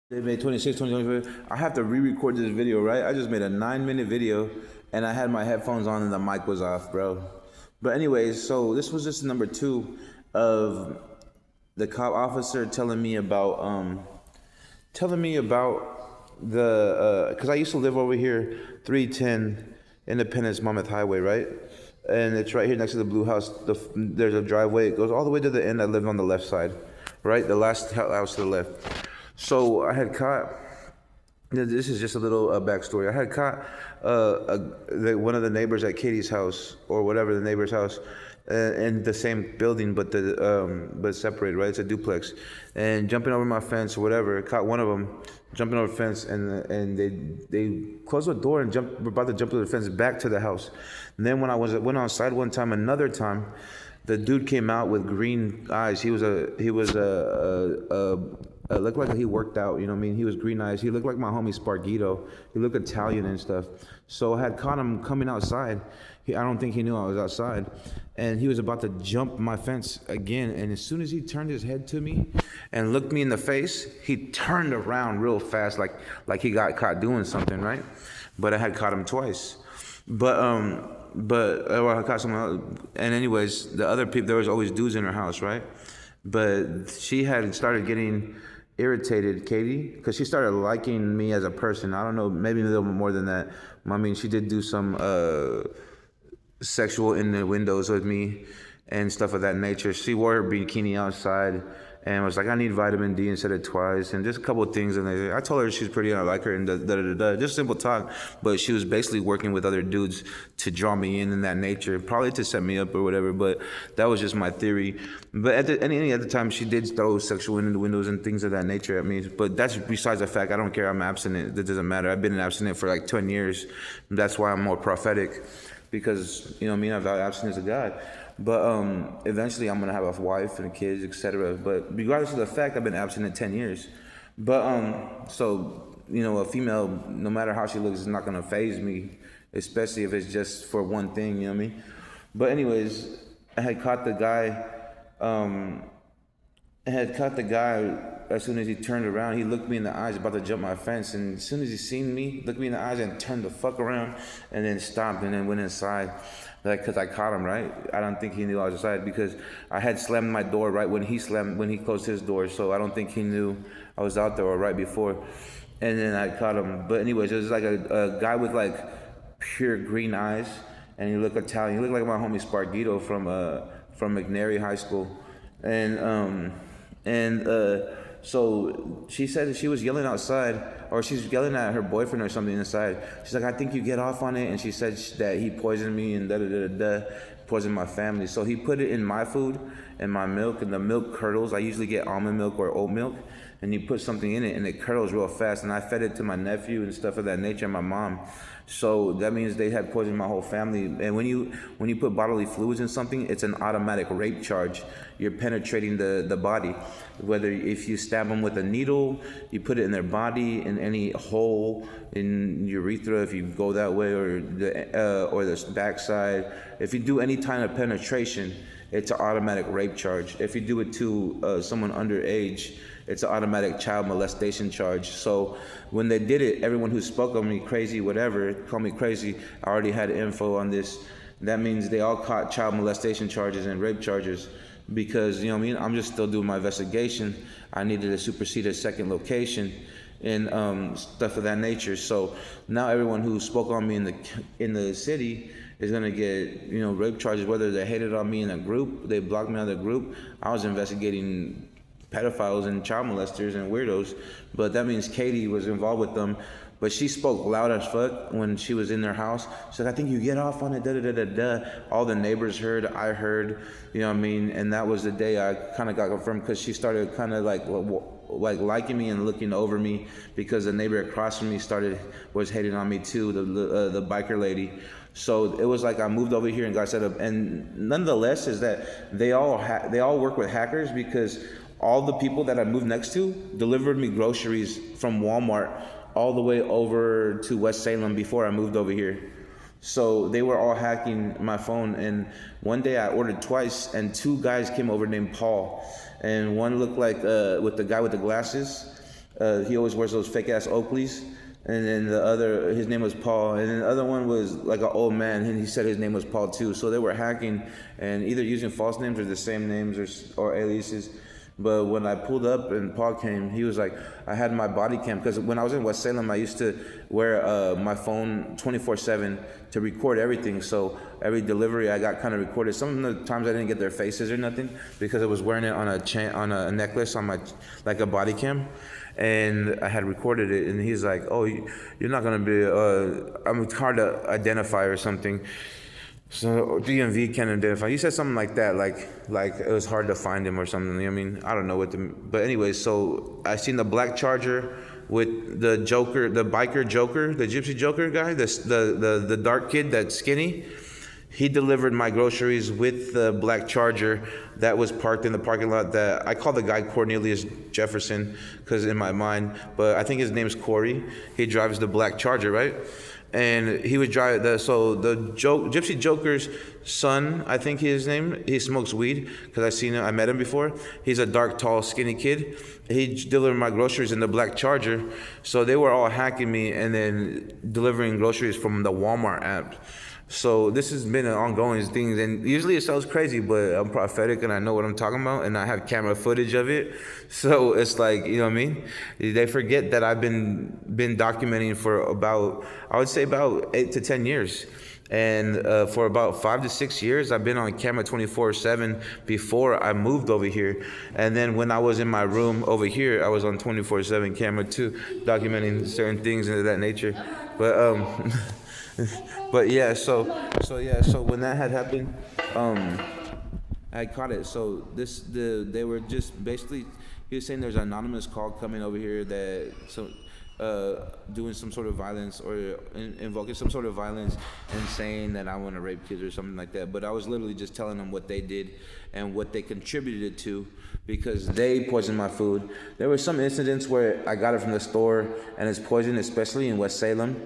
They made 26, 20, I have to re-record this video, right? I just made a 9-minute video and I had my headphones on and the mic was off, bro. But anyways, so this was just number 2 of the cop officer telling me about the, cause I used to live over here, 310 Independence Monmouth Highway, right? And it's right here next to the blue house. There's a driveway. It goes all the way to the end. I lived on the left side, right? The last house to the left. So I had caught, this is just a little backstory. I had caught one of the neighbors at Katie's house, or whatever, the neighbor's house, in the same building, but separated, right? It's a duplex. And jumping over my fence or whatever, caught one of them jumping over the fence, and they closed the door and were about to jump over the fence back to the house. And then when I went outside another time, the dude came out with green eyes. He looked like he worked out, you know what I mean? He was green eyes. He looked like my homie Spargito. He looked Italian and stuff. So I had caught him coming outside. I don't think he knew I was outside. And he was about to jump my fence again. And as soon as he turned his head to me and looked me in the face, he turned around real fast, like he got caught doing something, right? But I had caught him twice. I caught someone else. And anyways, the other people, there was always dudes in her house, right? But she had started getting irritated, Katie, because she started liking me as a person. I don't know, maybe a little bit more than that. I mean, she did do some sexual in the windows with me and stuff of that nature. She wore her bikini outside and was like, I need vitamin D, and said it twice, and just a couple of things. And I told her she's pretty and I like her, and just simple talk. But she was basically working with other dudes to draw me in that nature, probably to set me up or whatever. But that was just my theory. But any other time, she did throw sexual in the windows and things of that nature at me. But that's besides the fact. I don't care. I'm abstinent. That doesn't matter. I've been abstinent for like 10 years. That's why I'm more prophetic, because, you know what I mean, I value abstinence of God. But eventually I'm gonna have a wife and kids, etc. But regardless of the fact, I've been abstinent 10 years. But so, you know, a female, no matter how she looks, is not gonna faze me, especially if it's just for one thing, you know what I mean? But anyways, I had caught the guy. As soon as he turned around. He looked me in the eyes, about to jump my fence, and as soon as he seen me, looked me in the eyes and turned the fuck around, and then stopped and then went inside, like, cause I caught him, right? I don't think he knew I was inside, because I had slammed my door right when he closed his door, so I don't think he knew I was out there, or right before, and then I caught him. But anyways, it was like a guy with like pure green eyes, and he looked Italian. He looked like my homie Spargito from McNary High School, so she said that she was yelling outside, or she's yelling at her boyfriend or something inside. She's like, I think you get off on it. And she said that he poisoned me and poisoned my family. So he put it in my food and my milk, and the milk curdles. I usually get almond milk or oat milk, and he put something in it and it curdles real fast. And I fed it to my nephew and stuff of that nature, and my mom. So that means they had poisoned my whole family. And when you put bodily fluids in something, it's an automatic rape charge. You're penetrating the body. Whether if you stab them with a needle, you put it in their body, in any hole in urethra, if you go that way, or the backside. If you do any kind of penetration, it's an automatic rape charge. If you do it to someone underage, it's an automatic child molestation charge. So when they did it, everyone who spoke on me crazy, whatever, called me crazy, I already had info on this. That means they all caught child molestation charges and rape charges, because, you know what I mean, I'm just still doing my investigation. I needed to supersede a second location and stuff of that nature. So now everyone who spoke on me in the city is gonna get, you know, rape charges, whether they hated on me in a group, they blocked me out of the group. I was investigating pedophiles and child molesters and weirdos, but that means Katie was involved with them. But she spoke loud as fuck when she was in their house. She said, I think you get off on it, da da da da da. All the neighbors heard, I heard, you know what I mean? And that was the day I kind of got confirmed, because she started kind of like liking me and looking over me, because the neighbor across from me was hating on me too, the biker lady. So it was like I moved over here and got set up. And nonetheless, is that they all work with hackers, because all the people that I moved next to delivered me groceries from Walmart all the way over to West Salem before I moved over here. So they were all hacking my phone. And one day I ordered twice, and 2 guys came over named Paul. And one looked like with the guy with the glasses, He always wears those fake ass Oakleys. And then his name was Paul. And then the other one was like an old man, and he said his name was Paul too. So they were hacking and either using false names or the same names or aliases. But when I pulled up and Paul came, he was like, I had my body cam, because when I was in West Salem, I used to wear my phone 24/7 to record everything. So every delivery I got kind of recorded. Some of the times I didn't get their faces or nothing because I was wearing it on a chain, on a necklace, on my, like a body cam. And I had recorded it, and he's like, oh, you're not gonna be, it's hard to identify or something. So DMV can't identify. He said something like that, like it was hard to find him or something. I mean, I don't know what but anyway, so I seen the black Charger with the Joker, the biker Joker, the Gypsy Joker guy, the dark kid that's skinny. He delivered my groceries with the black Charger that was parked in the parking lot. That I call the guy Cornelius Jefferson because in my mind, but I think his name's Corey. He drives the black Charger, right? And he would drive Gypsy Joker's son, I think his name. He smokes weed because I met him before. He's a dark, tall, skinny kid. He delivered my groceries in the black Charger. So they were all hacking me and then delivering groceries from the Walmart app. So this has been an ongoing thing, and usually it sounds crazy, but I'm prophetic and I know what I'm talking about, and I have camera footage of it. So it's like, you know what I mean? They forget that I've been documenting for about, I would say about 8 to 10 years. And for about 5 to 6 years, I've been on camera 24/7 before I moved over here. And then when I was in my room over here, I was on 24/7 camera too, documenting certain things of that nature. But but yeah, so when that had happened, I caught it. So they were just basically, he was saying there's an anonymous call coming over here that doing some sort of violence or invoking some sort of violence and saying that I want to rape kids or something like that. But I was literally just telling them what they did and what they contributed to, because they poisoned my food. There were some incidents where I got it from the store and it's poisoned, especially in West Salem.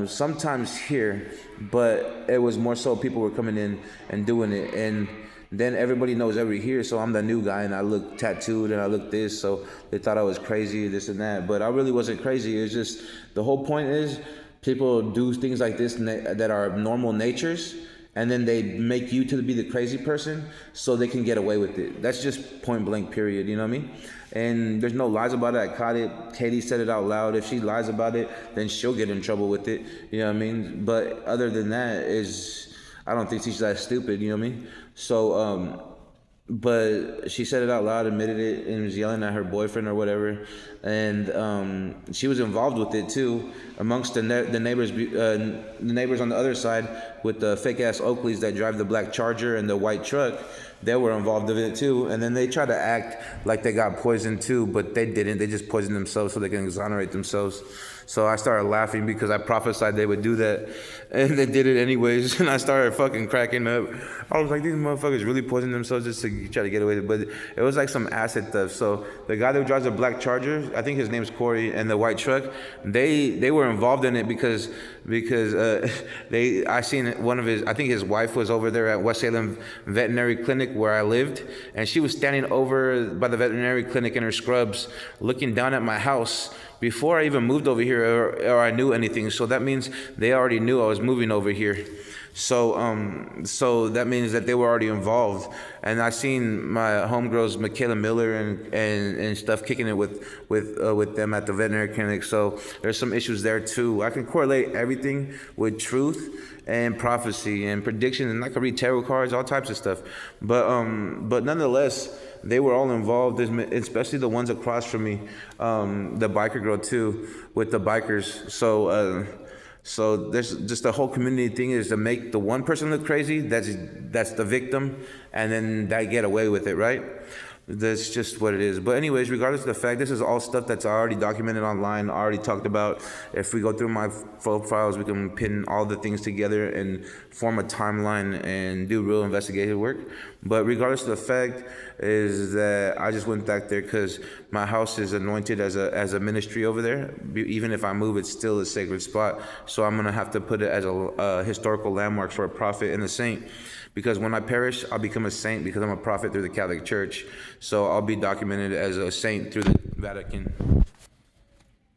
Sometimes here, but it was more so people were coming in and doing it, and then everybody knows every here, so I'm the new guy and I look tattooed and I look this, so they thought I was crazy, this and that, but I really wasn't crazy. It's just, the whole point is people do things like this that are normal natures, and then they make you to be the crazy person so they can get away with it. That's just point blank period, you know what I mean? And there's no lies about it. I caught it. Katie said it out loud. If she lies about it, then she'll get in trouble with it, you know what I mean? But other than that, I don't think she's that stupid, you know what I mean? So, but she said it out loud, admitted it, and was yelling at her boyfriend or whatever. And she was involved with it too, amongst the neighbors, the neighbors on the other side with the fake ass Oakleys that drive the black Charger and the white truck. They were involved in it too, and then they try to act like they got poisoned too, but they didn't. They just poisoned themselves so they can exonerate themselves. So I started laughing because I prophesied they would do that, and they did it anyways, and I started fucking cracking up. I was like, these motherfuckers really poisoned themselves just to try to get away with it, but it was like some acid theft. So the guy that drives a black Charger, I think his name's Corey, and the white truck, they were involved in it because I seen one of his, I think his wife was over there at West Salem Veterinary Clinic where I lived, and she was standing over by the veterinary clinic in her scrubs looking down at my house before I even moved over here or I knew anything. So that means they already knew I was moving over here. So that means that they were already involved. And I seen my homegirls, Michaela Miller and stuff, kicking it with them at the veterinary clinic. So there's some issues there too. I can correlate everything with truth and prophecy and prediction, and I can read tarot cards, all types of stuff. But nonetheless, they were all involved, especially the ones across from me, the biker girl too, with the bikers. So there's just the whole community thing is to make the one person look crazy, that's the victim, and then they get away with it, right? That's just what it is. But anyways, regardless of the fact, this is all stuff that's already documented online, already talked about. If we go through my profiles, we can pin all the things together and form a timeline and do real investigative work. But regardless of the fact is that I just went back there because my house is anointed as a ministry over there. Even if I move, it's still a sacred spot. So I'm going to have to put it as a historical landmark for a prophet and a saint. Because when I perish, I'll become a saint because I'm a prophet through the Catholic Church. So I'll be documented as a saint through the Vatican.